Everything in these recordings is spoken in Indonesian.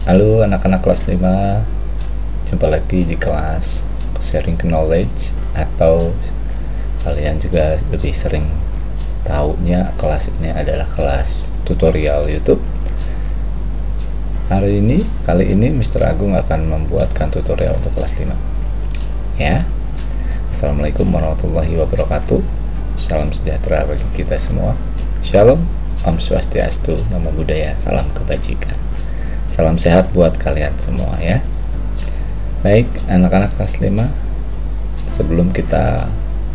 Halo anak-anak kelas 5, jumpa lagi di kelas sharing knowledge, atau kalian juga lebih sering tahunya kelas ini adalah kelas tutorial YouTube. Kali ini Mr. Agung akan membuatkan tutorial untuk kelas 5 ya. Assalamualaikum warahmatullahi wabarakatuh. Salam sejahtera bagi kita semua. Shalom, Om Swastiastu, Namo Buddhaya, salam kebajikan. Salam sehat buat kalian semua ya. Baik, anak-anak kelas 5, sebelum kita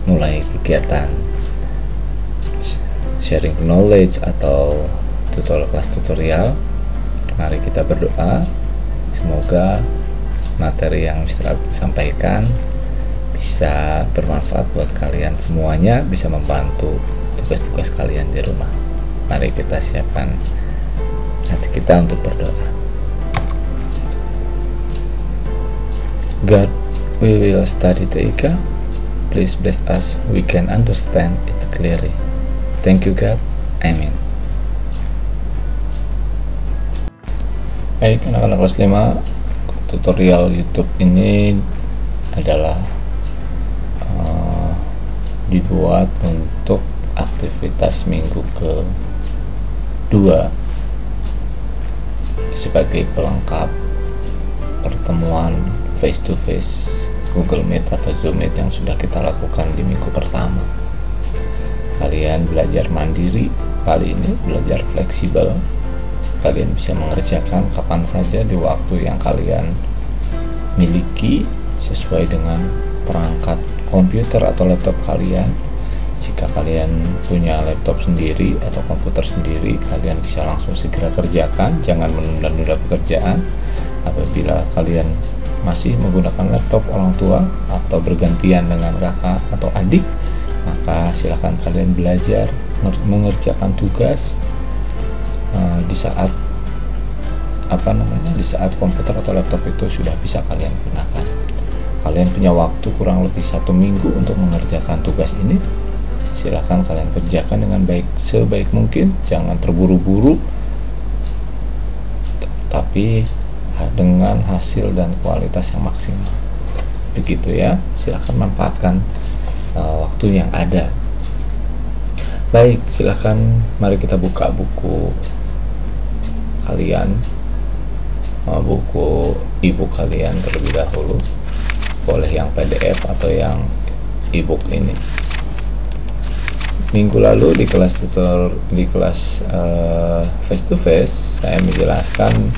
mulai kegiatan sharing knowledge atau kelas tutorial, mari kita berdoa. Semoga materi yang Mr. Agung sampaikan bisa bermanfaat buat kalian semuanya, bisa membantu tugas-tugas kalian di rumah. Mari kita siapkan hati kita untuk berdoa. God, we will study Teika. Please bless us, we can understand it clearly. Thank you God, Amen. Baik, anak-anak kelas 5, tutorial YouTube ini adalah dibuat untuk aktivitas minggu ke-2 sebagai pelengkap pertemuan face to face Google Meet atau Zoom Meet yang sudah kita lakukan di minggu pertama. Kalian belajar mandiri kali ini, belajar fleksibel. Kalian bisa mengerjakan kapan saja di waktu yang kalian miliki sesuai dengan perangkat komputer atau laptop kalian. Jika kalian punya laptop sendiri atau komputer sendiri, kalian bisa langsung segera kerjakan, jangan menunda-nunda pekerjaan. Apabila kalian masih menggunakan laptop orang tua atau bergantian dengan kakak atau adik, maka silakan kalian belajar mengerjakan tugas di saat di saat komputer atau laptop itu sudah bisa kalian gunakan. Kalian punya waktu kurang lebih 1 minggu untuk mengerjakan tugas ini. Silakan kalian kerjakan dengan sebaik mungkin, jangan terburu-buru, tapi dengan hasil dan kualitas yang maksimal. Begitu ya, silahkan manfaatkan waktu yang ada. Baik, silahkan mari kita buka buku kalian, buku e-book kalian terlebih dahulu. Boleh yang PDF atau yang e-book ini. Minggu lalu di kelas face to face saya menjelaskan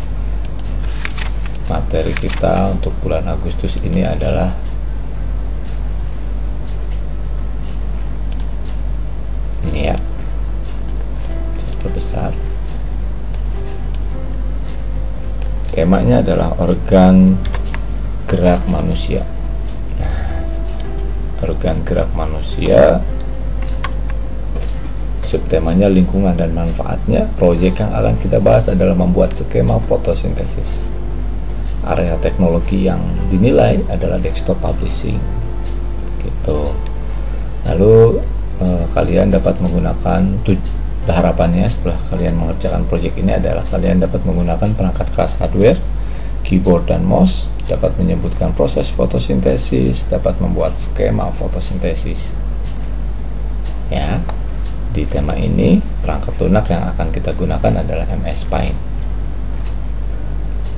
materi kita untuk bulan Agustus ini adalah ini ya, terbesar. Temanya adalah organ gerak manusia. Nah, organ gerak manusia, subtemanya lingkungan dan manfaatnya. Proyek yang akan kita bahas adalah membuat skema fotosintesis. Area teknologi yang dinilai adalah desktop publishing gitu. Lalu kalian dapat menggunakan, harapannya setelah kalian mengerjakan proyek ini adalah kalian dapat menggunakan perangkat keras hardware, keyboard dan mouse, dapat menyebutkan proses fotosintesis, dapat membuat skema fotosintesis ya. Di tema ini perangkat lunak yang akan kita gunakan adalah MS Paint.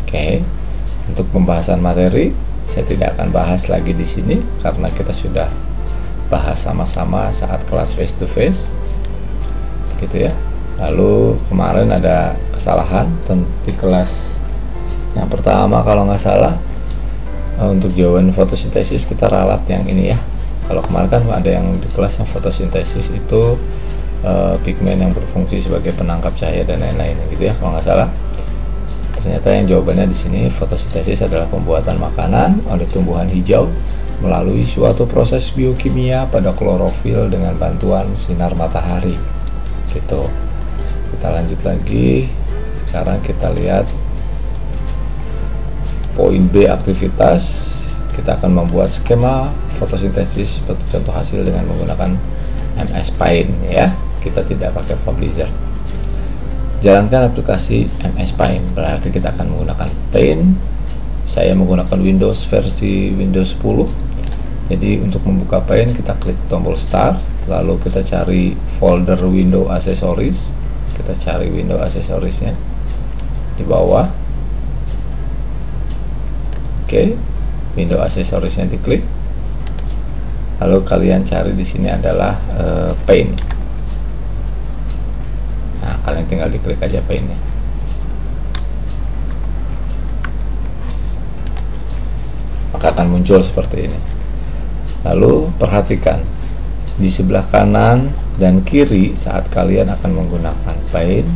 Oke. Untuk pembahasan materi, saya tidak akan bahas lagi di sini karena kita sudah bahas sama-sama saat kelas face to face, gitu ya. Lalu kemarin ada kesalahan di kelas yang pertama kalau nggak salah, untuk jawaban fotosintesis kita ralat yang ini ya. Kalau kemarin kan ada yang di kelas yang fotosintesis itu pigmen yang berfungsi sebagai penangkap cahaya dan lain-lain, gitu ya kalau nggak salah. Ternyata yang jawabannya di sini, fotosintesis adalah pembuatan makanan oleh tumbuhan hijau melalui suatu proses biokimia pada klorofil dengan bantuan sinar matahari. Gitu. Kita lanjut lagi. Sekarang kita lihat poin B, aktivitas. Kita akan membuat skema fotosintesis seperti contoh hasil dengan menggunakan MS Paint ya. Kita tidak pakai Publisher. jalankan aplikasi MS Paint. Berarti kita akan menggunakan Paint. Saya menggunakan Windows versi Windows 10. Jadi untuk membuka Paint kita klik tombol Start, lalu kita cari folder Window Accessories. Kita cari Window Accessoriesnya di bawah. Oke, Window Accessoriesnya diklik. Lalu kalian cari di sini adalah Paint. Nah, kalian tinggal diklik aja Paint-nya. Maka akan muncul seperti ini. Lalu perhatikan di sebelah kanan dan kiri saat kalian akan menggunakan Paint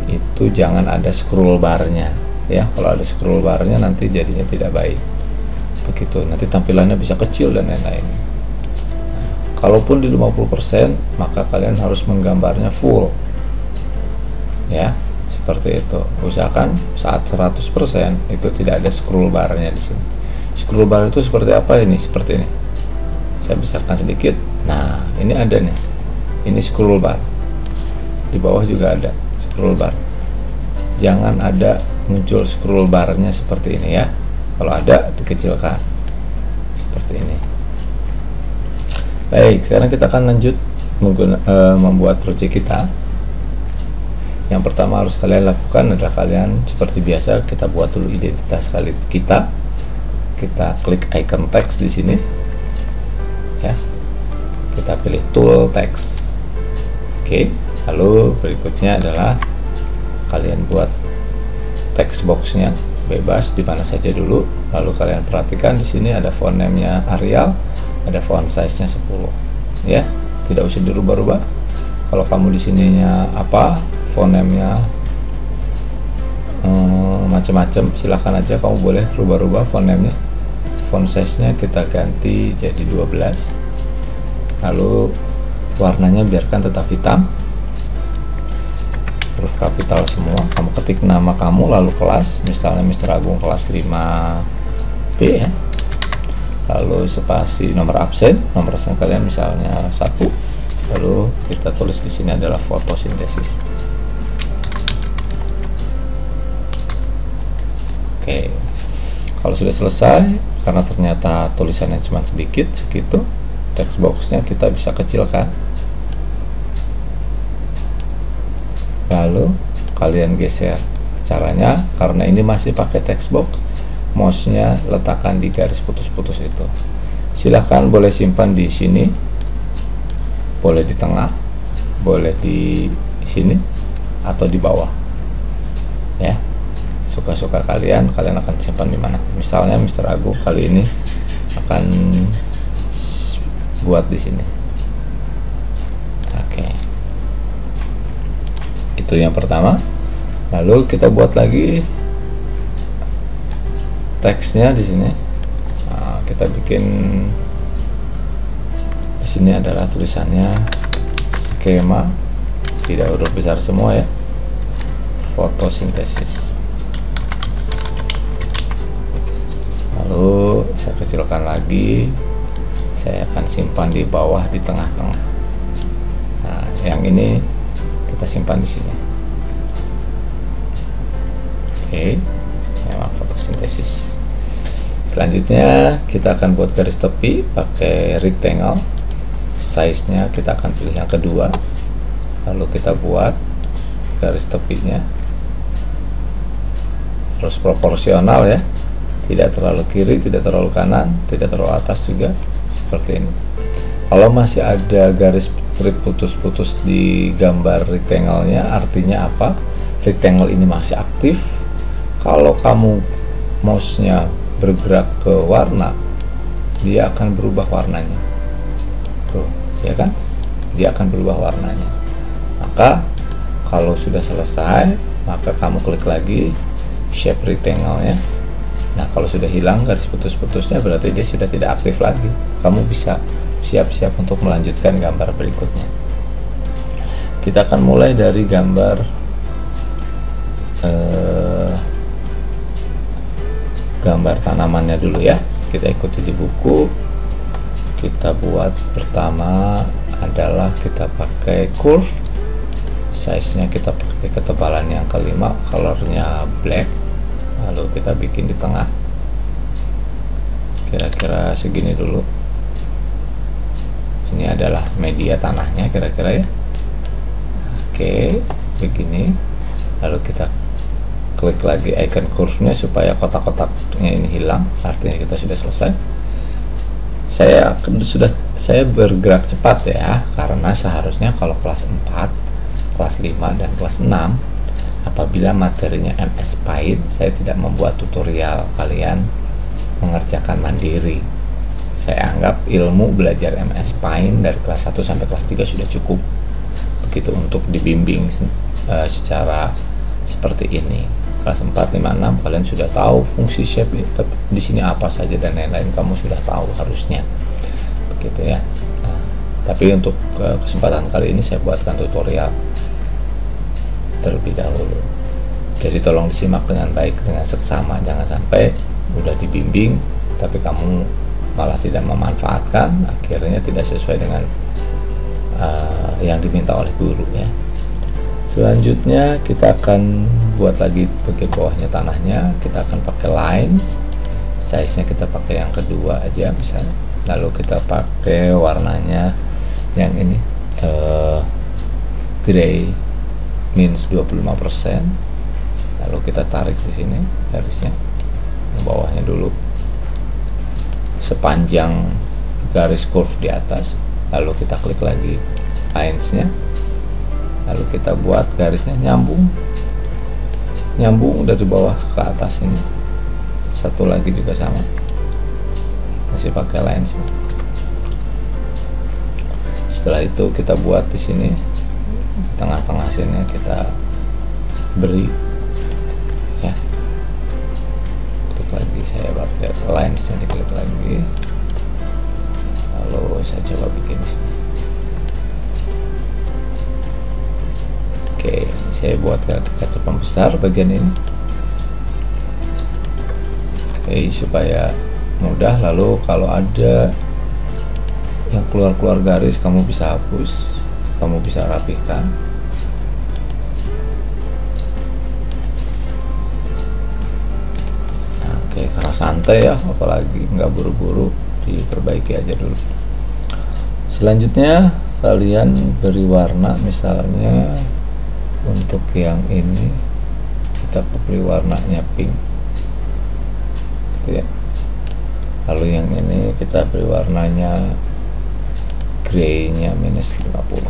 itu jangan ada scroll barnya ya. Kalau ada scroll barnya nanti jadinya tidak baik. Begitu, nanti tampilannya bisa kecil dan lain-lain. Kalaupun di 50%, maka kalian harus menggambarnya full. Ya, seperti itu. Usahakan saat 100% itu tidak ada scroll barnya di sini. Scroll bar itu seperti apa ini? Seperti ini. Saya besarkan sedikit. Nah, ini ada nih. Ini scroll bar. Di bawah juga ada scroll bar. Jangan ada muncul scroll barnya seperti ini ya. Kalau ada, dikecilkan. Seperti ini. Baik, sekarang kita akan lanjut membuat project kita. Yang pertama harus kalian lakukan adalah kalian seperti biasa kita buat dulu identitas kita. Kita klik icon text di sini, ya. Kita pilih tool text. Oke, lalu berikutnya adalah kalian buat text boxnya bebas di mana saja dulu. Lalu kalian perhatikan di sini ada font name-nya Arial. Ada font size-nya 10 ya, tidak usah dirubah-rubah. Kalau kamu di sininya apa font name-nya macam-macam, silahkan aja kamu boleh rubah-rubah font name-nya. Font size-nya kita ganti jadi 12. Lalu warnanya biarkan tetap hitam, huruf kapital semua. Kamu ketik nama kamu lalu kelas, misalnya Mr. Agung kelas 5B ya. Lalu spasi nomor absen kalian misalnya 1. Lalu kita tulis di sini adalah fotosintesis. Oke, kalau sudah selesai, karena ternyata tulisannya cuma sedikit segitu, text boxnya kita bisa kecilkan. Lalu kalian geser. Caranya, karena ini masih pakai text box, mouse-nya letakkan di garis putus-putus itu. Silahkan boleh simpan di sini, boleh di tengah, boleh di sini, atau di bawah. Ya, suka-suka kalian akan simpan di mana. Misalnya Mr. Agung kali ini akan buat di sini. Oke, itu yang pertama. Lalu kita buat lagi teksnya di sini. Nah, kita bikin di sini adalah tulisannya skema, tidak huruf besar semua ya, fotosintesis. Lalu saya kecilkan lagi, saya akan simpan di bawah di tengah-tengah. Nah, yang ini kita simpan di sini. Oke, skema fotosintesis. Selanjutnya kita akan buat garis tepi pakai rectangle. Size-nya kita akan pilih yang kedua. Lalu kita buat garis tepinya harus proporsional ya. Tidak terlalu kiri, tidak terlalu kanan, tidak terlalu atas juga, seperti ini. Kalau masih ada garis strip putus-putus di gambar rectangle-nya, artinya apa? Rectangle ini masih aktif. Kalau kamu mouse-nya bergerak ke warna, dia akan berubah warnanya. Tuh, ya kan? Dia akan berubah warnanya. Maka kalau sudah selesai, maka kamu klik lagi shape rectangle-nya. Nah, kalau sudah hilang garis putus-putusnya, berarti dia sudah tidak aktif lagi. Kamu bisa siap-siap untuk melanjutkan gambar berikutnya. Kita akan mulai dari gambar gambar tanamannya dulu ya. Kita ikuti di buku. Kita buat pertama adalah kita pakai curve size nya kita pakai ketebalan yang kelima, colornya black, lalu kita bikin di tengah kira-kira segini dulu. Ini adalah media tanahnya kira-kira ya. Oke, begini. Lalu kita klik lagi icon curve-nya supaya kotak-kotaknya ini hilang, artinya kita sudah selesai. Saya bergerak cepat ya, karena seharusnya kalau kelas 4, kelas 5 dan kelas 6 apabila materinya MS Paint, saya tidak membuat tutorial, kalian mengerjakan mandiri. Saya anggap ilmu belajar MS Paint dari kelas 1 sampai kelas 3 sudah cukup. Begitu untuk dibimbing secara seperti ini. Kelas 4, 5, 6 kalian sudah tahu fungsi shape di sini apa saja dan lain-lain, kamu sudah tahu harusnya. Begitu ya. Nah, tapi untuk kesempatan kali ini saya buatkan tutorial terlebih dahulu. Jadi tolong disimak dengan baik, dengan seksama, jangan sampai udah dibimbing tapi kamu malah tidak memanfaatkan, akhirnya tidak sesuai dengan yang diminta oleh guru ya. Selanjutnya kita akan buat lagi bagian bawahnya tanahnya, kita akan pakai lines, size nya kita pakai yang kedua aja misalnya, lalu kita pakai warnanya yang ini gray means 25%, lalu kita tarik di sini garisnya yang bawahnya dulu sepanjang garis curve di atas, lalu kita klik lagi lines-nya, lalu kita buat garisnya nyambung dari bawah ke atas ini. Satu lagi juga sama, masih pakai lines-nya. Setelah itu kita buat di sini tengah-tengah sini kita beri ya. Klik lagi, saya pakai lines-nya, diklik lagi, lalu saya coba bikin di sini. Oke, saya buat kaca pembesar bagian ini. Oke, supaya mudah. Lalu kalau ada yang keluar garis, kamu bisa hapus, kamu bisa rapihkan. Oke, karena santai ya, apalagi nggak buru-buru, diperbaiki aja dulu. Selanjutnya kalian beri warna, misalnya untuk yang ini kita beri warnanya pink gitu ya. Lalu yang ini kita beri warnanya gray-nya -50,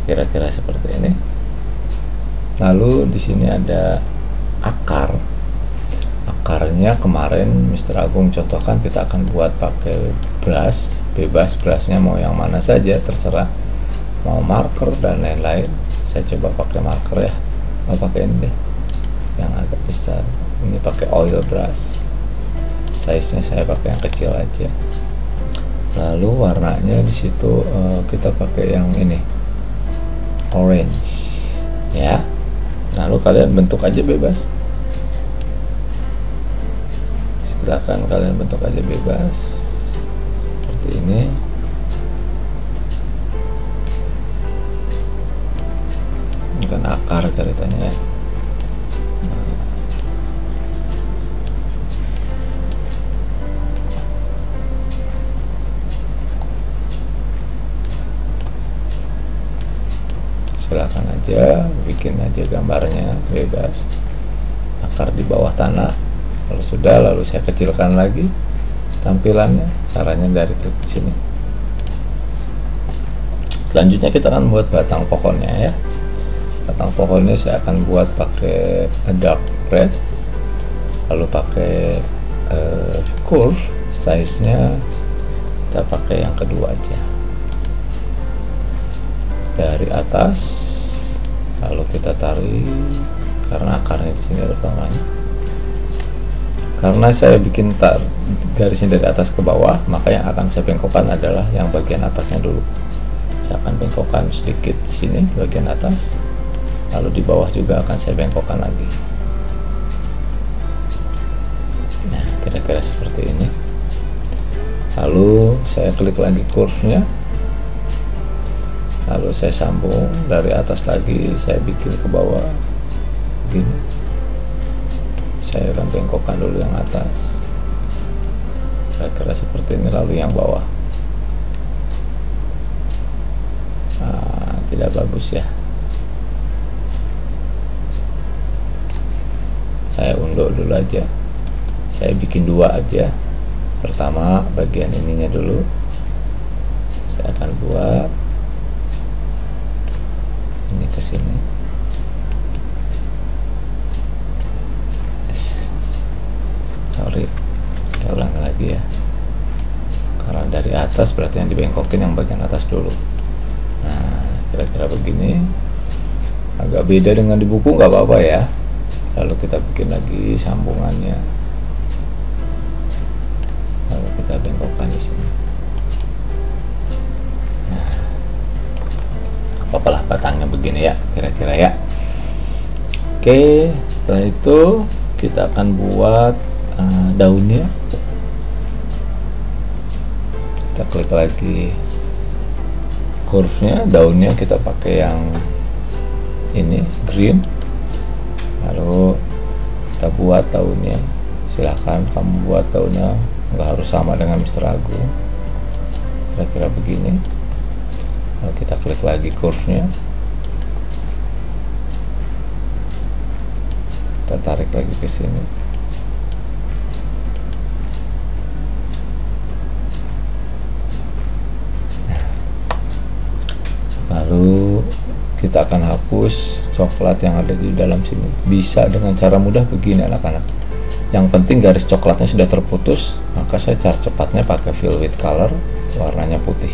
kira-kira seperti ini. Lalu di sini ada akarnya, kemarin Mr. Agung contohkan kita akan buat pakai brush, bebas brushnya mau yang mana saja terserah, mau marker dan lain-lain. Saya coba pakai marker ya, mau pakai ini deh yang agak besar. Ini pakai oil brush, size nya saya pakai yang kecil aja. Lalu warnanya di situ kita pakai yang ini orange ya. Lalu kalian bentuk aja bebas, silakan kalian bentuk aja bebas seperti ini. Bukan akar ceritanya ya. Silakan aja, bikin aja gambarnya bebas, akar di bawah tanah. Kalau sudah, lalu saya kecilkan lagi tampilannya, caranya dari klik di sini. Selanjutnya kita akan buat batang pohonnya ya. Batang pohonnya saya akan buat pakai dark red, lalu pakai curve, size nya kita pakai yang kedua aja dari atas, lalu kita tarik karena akarnya di sini ada tangannya. Karena saya bikin garisnya dari atas ke bawah, maka yang akan saya bengkokkan adalah yang bagian atasnya dulu. Saya akan bengkokkan sedikit di sini bagian atas, lalu di bawah juga akan saya bengkokkan lagi. Nah, kira-kira seperti ini. Lalu saya klik lagi curve-nya, lalu saya sambung dari atas lagi, saya bikin ke bawah gini. Saya akan bengkokkan dulu yang atas kira-kira seperti ini, lalu yang bawah. Nah, tidak bagus ya, saya undur dulu aja, saya bikin dua aja. Pertama bagian ininya dulu saya akan buat ini ke sini. Sorry, kita ulangi lagi ya, karena dari atas berarti yang dibengkokin yang bagian atas dulu. Nah, kira-kira begini, agak beda dengan di buku, nggak apa-apa ya. Lalu kita bikin lagi sambungannya, lalu kita bengkokkan di sini. Nah, apalah batangnya begini ya, kira-kira ya. Oke, setelah itu kita akan buat daunnya. Kita klik lagi kurvnya, daunnya kita pakai yang ini green, lalu kita buat daunnya. Silahkan kamu buat daunnya, nggak harus sama dengan Mr. Agung, kira-kira begini. Lalu kita klik lagi kurvnya, kita tarik lagi ke sini. Lalu kita akan hapus coklat yang ada di dalam sini. Bisa dengan cara mudah begini anak-anak. Yang penting garis coklatnya sudah terputus, maka saya cara cepatnya pakai fill with color, warnanya putih.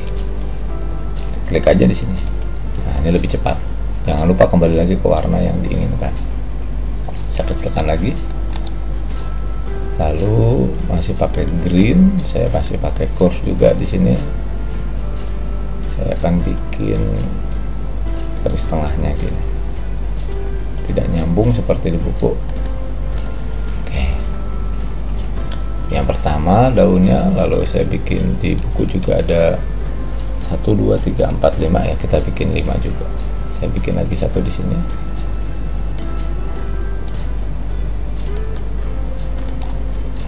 Klik aja di sini. Nah, ini lebih cepat. Jangan lupa kembali lagi ke warna yang diinginkan. Saya kecilkan lagi. Lalu masih pakai green, saya masih pakai curve juga di sini. Saya akan bikin garis tengahnya gini, tidak nyambung seperti di buku. Oke, yang pertama daunnya, lalu saya bikin di buku juga ada 1, 2, 3, 4, 5 ya, kita bikin 5 juga. Saya bikin lagi satu di sini.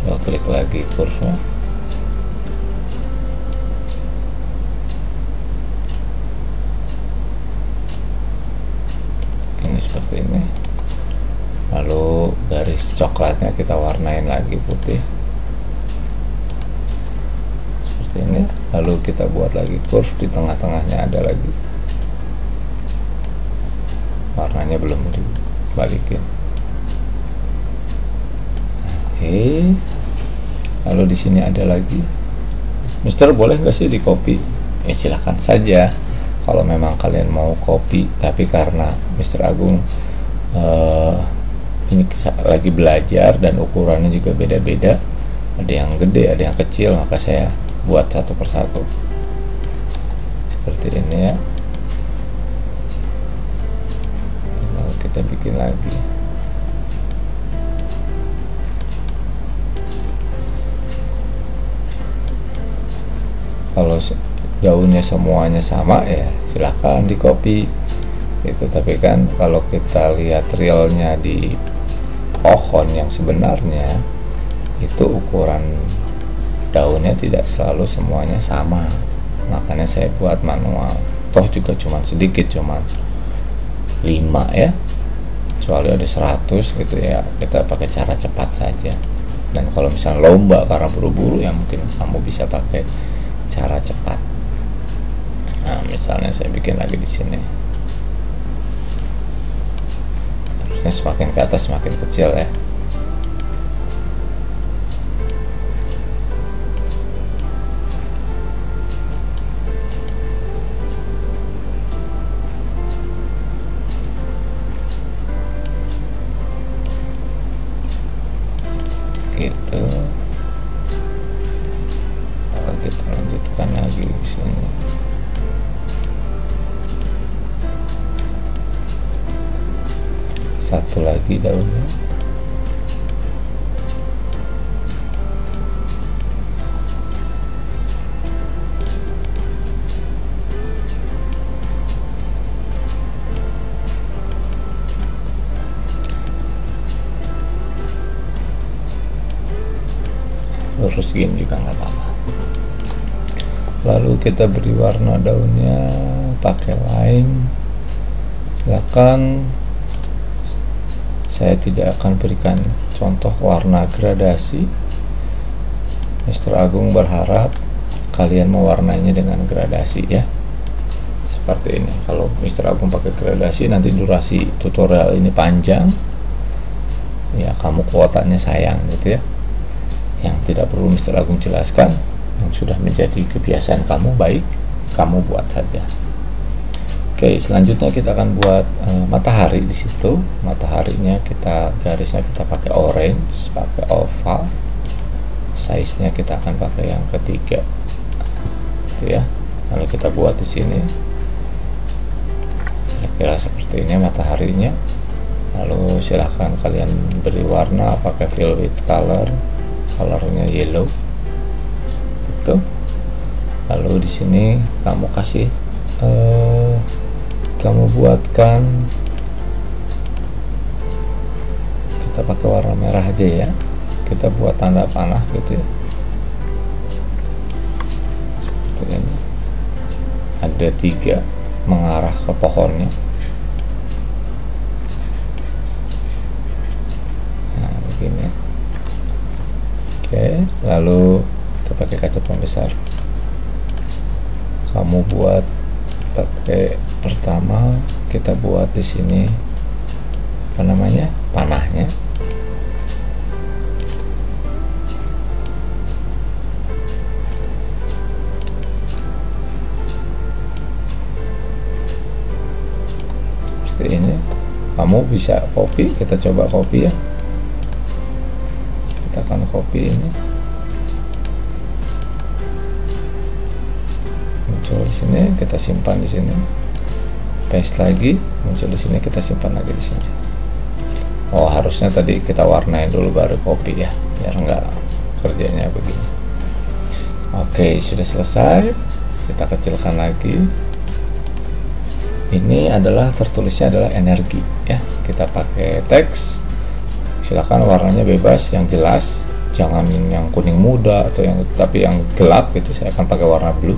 Lalu klik lagi kursinya. Seperti ini. Lalu garis coklatnya kita warnain lagi putih seperti ini. Lalu kita buat lagi curve di tengah-tengahnya, ada lagi warnanya belum dibalikin. Oke, lalu di sini ada lagi. Mister, boleh nggak sih di copy? Silahkan saja kalau memang kalian mau copy, tapi karena Mr. Agung ini lagi belajar dan ukurannya juga beda-beda, ada yang gede, ada yang kecil, maka saya buat satu persatu seperti ini ya. Lalu kita bikin lagi. Kalau daunnya semuanya sama ya silahkan di copy gitu, tapi kan kalau kita lihat realnya di pohon yang sebenarnya itu ukuran daunnya tidak selalu semuanya sama, makanya saya buat manual. Toh juga cuman sedikit, cuman 5 ya, kecuali ada 100 gitu ya, kita pakai cara cepat saja. Dan kalau misalnya lomba karena buru-buru ya mungkin kamu bisa pakai cara cepat. Nah, misalnya saya bikin lagi di sini. Harusnya semakin ke atas semakin kecil ya. Gitu. Lalu kita lanjutkan lagi di sini. Satu lagi daunnya. lurus gini juga nggak apa-apa. Lalu kita beri warna daunnya pakai line. Silakan, saya tidak akan berikan contoh warna gradasi. Mr. Agung berharap kalian mewarnainya dengan gradasi ya, seperti ini. Kalau Mr. Agung pakai gradasi, nanti durasi tutorial ini panjang ya, kamu kuotanya sayang gitu ya. Yang tidak perlu Mr. Agung jelaskan, yang sudah menjadi kebiasaan kamu, baik kamu buat saja. Oke, selanjutnya kita akan buat matahari di situ. Mataharinya kita garisnya kita pakai orange, pakai oval. Size-nya kita akan pakai yang ketiga. Gitu ya. Lalu kita buat di sini. Kira-kira seperti ini mataharinya. Lalu silahkan kalian beri warna pakai velvet color. Colornya yellow. Gitu. Lalu di sini kamu kasih kamu buatkan, kita pakai warna merah aja ya, kita buat tanda panah gitu ya, seperti ini. Ada 3 mengarah ke pohonnya. Nah begini. Oke, lalu kita pakai kaca pembesar. Kamu buat pakai, pertama kita buat di sini apa namanya, panahnya. Seperti ini. Kamu bisa copy, kita coba copy ya. Kita akan copy ini. Muncul di sini, kita simpan di sini. Paste lagi, muncul di sini, kita simpan lagi di sini. Oh, harusnya tadi kita warnain dulu baru copy ya, biar enggak kerjanya begini. Oke, sudah selesai. Kita kecilkan lagi. Ini adalah tertulisnya adalah energi ya. Kita pakai teks. Silakan warnanya bebas, yang jelas, jangan yang kuning muda atau yang tapi yang gelap gitu. Saya akan pakai warna blue,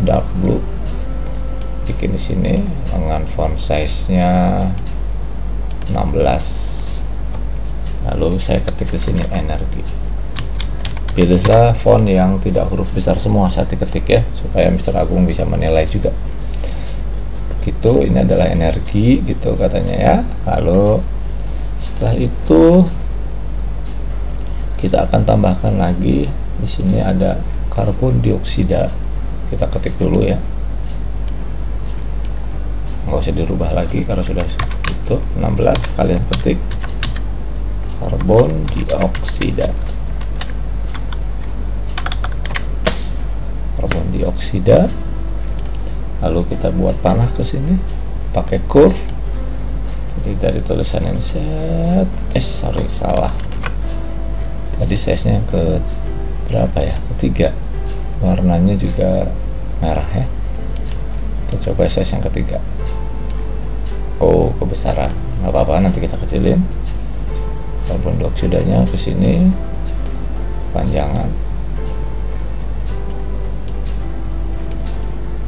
dark blue. Bikin di sini dengan font size-nya 16. Lalu saya ketik di sini energi. Pilihlah font yang tidak huruf besar semua saat diketik ya, supaya Mr. Agung bisa menilai juga. Gitu, ini adalah energi gitu katanya ya. Lalu setelah itu kita akan tambahkan lagi di sini ada karbon dioksida. Kita ketik dulu ya. Nggak usah dirubah lagi karena sudah itu 16, kalian ketik karbon dioksida. Karbon dioksida. Lalu kita buat panah ke sini pakai curve. Jadi dari tulisan ini salah. Tadi size-nya ke berapa ya? Ketiga. Warnanya juga merah ya. Kita coba size yang ketiga. Oh, kebesaran, nggak apa-apa, nanti kita kecilin. Karbon dioksidanya ke sini, panjangan.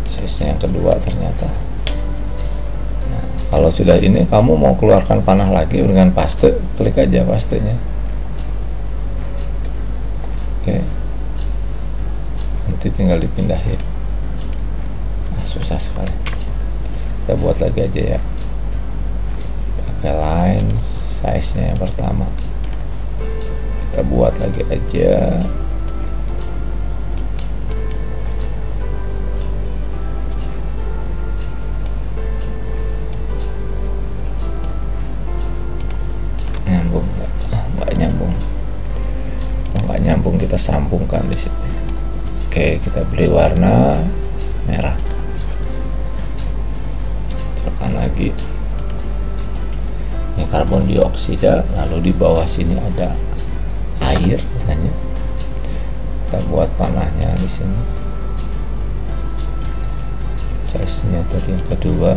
Size yang kedua ternyata. Nah, kalau sudah ini, kamu mau keluarkan panah lagi dengan paste, klik aja pastenya. Oke, nanti tinggal dipindahin. Nah, susah sekali. Kita buat lagi aja ya. Pakai line size-nya yang pertama. Kita buat lagi aja. Nyambung nggak nyambung. Nggak nyambung, kita sambungkan di sini. Oke, kita beri warna merah. Tekan lagi. Ini karbon dioksida, lalu di bawah sini ada air katanya. Kita buat panahnya di sini. Size-nya tadi yang kedua.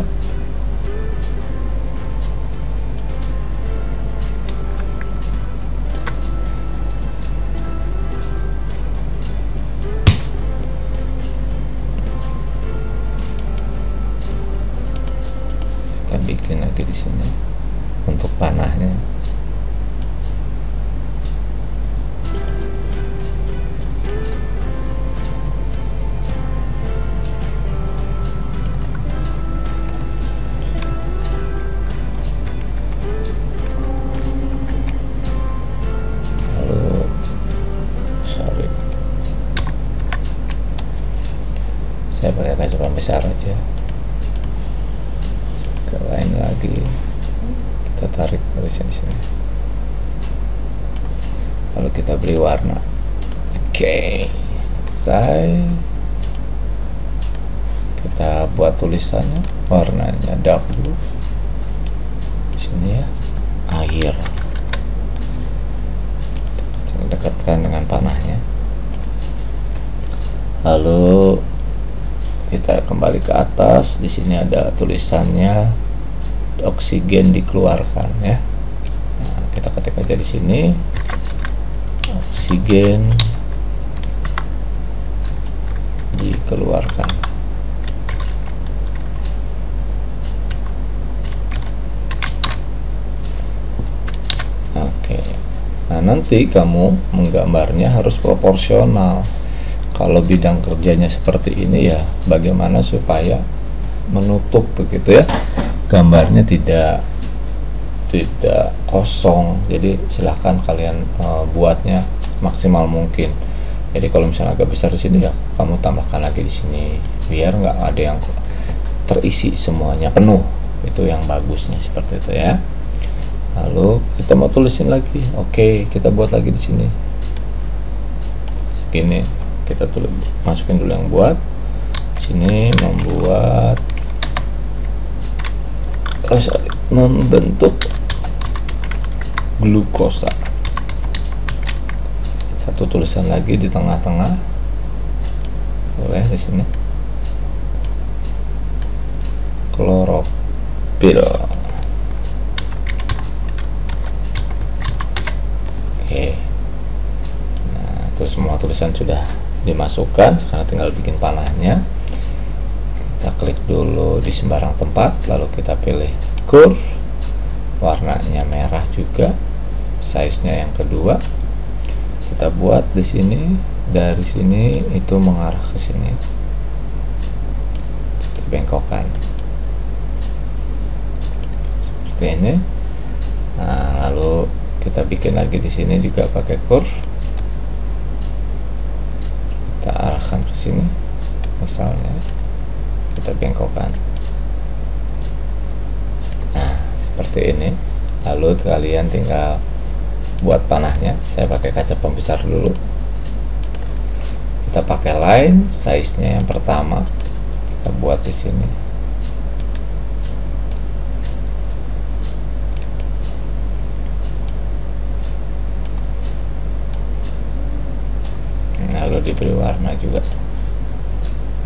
kaca pembesar aja. Ke lain lagi, kita tarik dari sini, lalu kita beri warna. Oke, selesai. Kita buat tulisannya, warnanya dark blue. Sini ya, air. Kita dekatkan dengan panahnya. Lalu kita kembali ke atas. Di sini ada tulisannya oksigen dikeluarkan ya. Nah, kita ketik aja di sini oksigen dikeluarkan. Oke. Nah, nanti kamu menggambarnya harus proporsional. Kalau bidang kerjanya seperti ini ya, bagaimana supaya menutup begitu ya, gambarnya tidak kosong. Jadi silahkan kalian buatnya maksimal mungkin. Jadi kalau misalnya agak besar di sini ya, kamu tambahkan lagi di sini biar nggak ada yang terisi semuanya penuh. Itu yang bagusnya seperti itu ya. Lalu kita mau tulisin lagi. Oke, kita buat lagi di sini. Segini. Kita tulis, masukin dulu yang buat. Sini membuat membentuk glukosa. Satu tulisan lagi di tengah-tengah. Boleh di sini. Klorofil. Oke. Nah, itu semua tulisan sudah dimasukkan. Sekarang tinggal bikin panahnya. Kita klik dulu di sembarang tempat, lalu kita pilih curve, warnanya merah juga, size-nya yang kedua. Kita buat di sini, dari sini itu mengarah ke sini, kita bengkokkan seperti ini. Nah, lalu kita bikin lagi di sini juga pakai curve. Kita arahkan ke sini, misalnya kita bengkokkan. Nah, seperti ini. Lalu kalian tinggal buat panahnya. Saya pakai kaca pembesar dulu. Kita pakai line, size-nya yang pertama kita buat di sini. Lalu diberi warna juga.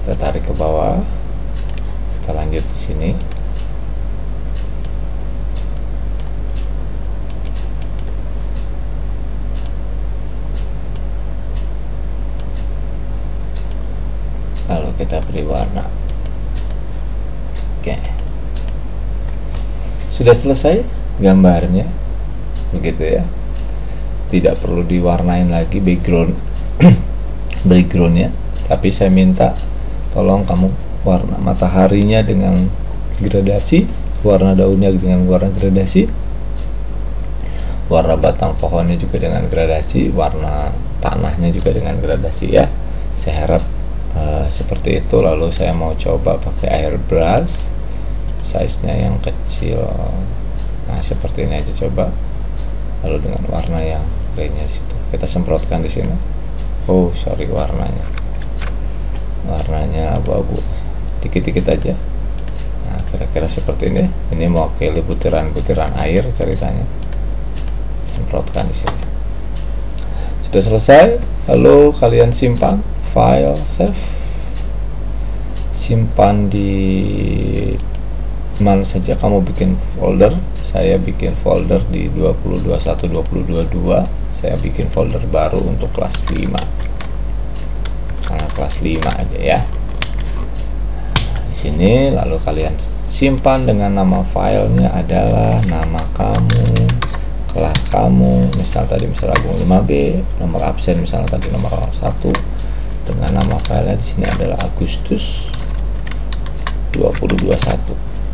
Kita tarik ke bawah. Kita lanjut di sini. Lalu kita beri warna. Oke. Sudah selesai gambarnya. Begitu ya. Tidak perlu diwarnain lagi backgroundnya, tapi saya minta tolong kamu warna mataharinya dengan gradasi, warna daunnya dengan warna gradasi, warna batang pohonnya juga dengan gradasi, warna tanahnya juga dengan gradasi ya. Saya harap seperti itu. Lalu saya mau coba pakai airbrush, size nya yang kecil. Nah, seperti ini aja coba. Lalu dengan warna yang greennya situ kita semprotkan di sini. Oh sorry, warnanya abu-abu, dikit-dikit aja. Nah, kira-kira seperti ini. Ini mewakili butiran-butiran air ceritanya. Semprotkan di sini. Sudah selesai. Lalu kalian simpan file, save, simpan di mana saja kamu bikin folder. Saya bikin folder di 2021 2022. Saya bikin folder baru untuk kelas 5. Sangat kelas 5 aja ya. Di sini lalu kalian simpan dengan nama filenya adalah nama kamu, kelas kamu, misal Agung 5B, nomor absen misalnya tadi nomor 1, dengan nama filenya di sini adalah Agustus 2021.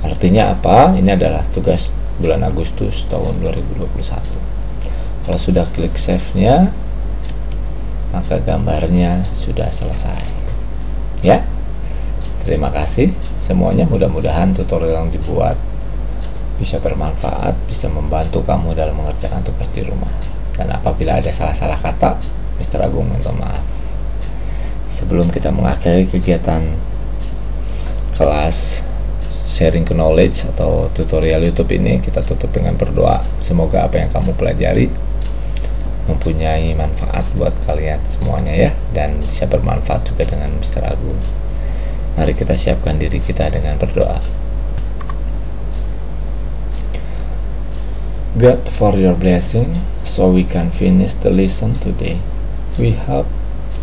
Artinya apa? Ini adalah tugas bulan Agustus tahun 2021. Kalau sudah klik save-nya, maka gambarnya sudah selesai. Ya. Terima kasih semuanya, mudah-mudahan tutorial yang dibuat bisa bermanfaat, bisa membantu kamu dalam mengerjakan tugas di rumah. Dan apabila ada salah-salah kata, Mr. Agung minta maaf. Sebelum kita mengakhiri kegiatan kelas sharing knowledge atau tutorial YouTube ini, kita tutup dengan berdoa. Semoga apa yang kamu pelajari mempunyai manfaat buat kalian semuanya ya, dan bisa bermanfaat juga dengan Mr. Agung. Mari kita siapkan diri kita dengan berdoa. God, for your blessing so we can finish the lesson today. We hope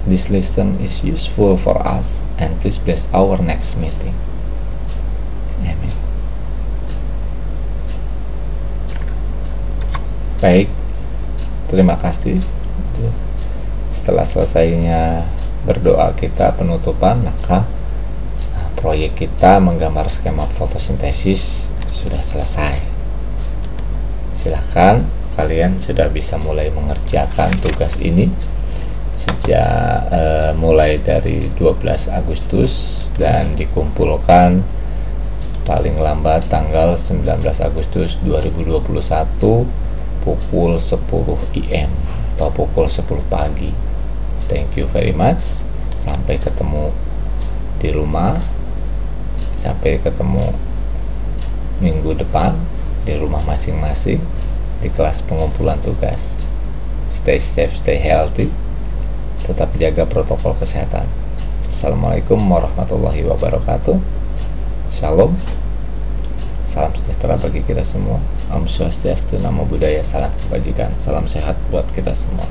this lesson is useful for us, and please bless our next meeting. Amin. Baik, terima kasih. Setelah selesainya berdoa kita penutupan, maka proyek kita menggambar skema fotosintesis sudah selesai. Silahkan kalian sudah bisa mulai mengerjakan tugas ini sejak mulai dari 12 Agustus dan dikumpulkan paling lambat tanggal 19 Agustus 2021 pukul 10 IM atau pukul 10 pagi. Thank you very much. Sampai ketemu di rumah. Sampai ketemu minggu depan di rumah masing-masing di kelas pengumpulan tugas. Stay safe, stay healthy. Tetap jaga protokol kesehatan. Assalamualaikum warahmatullahi wabarakatuh. Shalom. Salam sejahtera bagi kita semua. Om Swastiastu, Namo Buddhaya, salam kebajikan, salam sehat buat kita semua.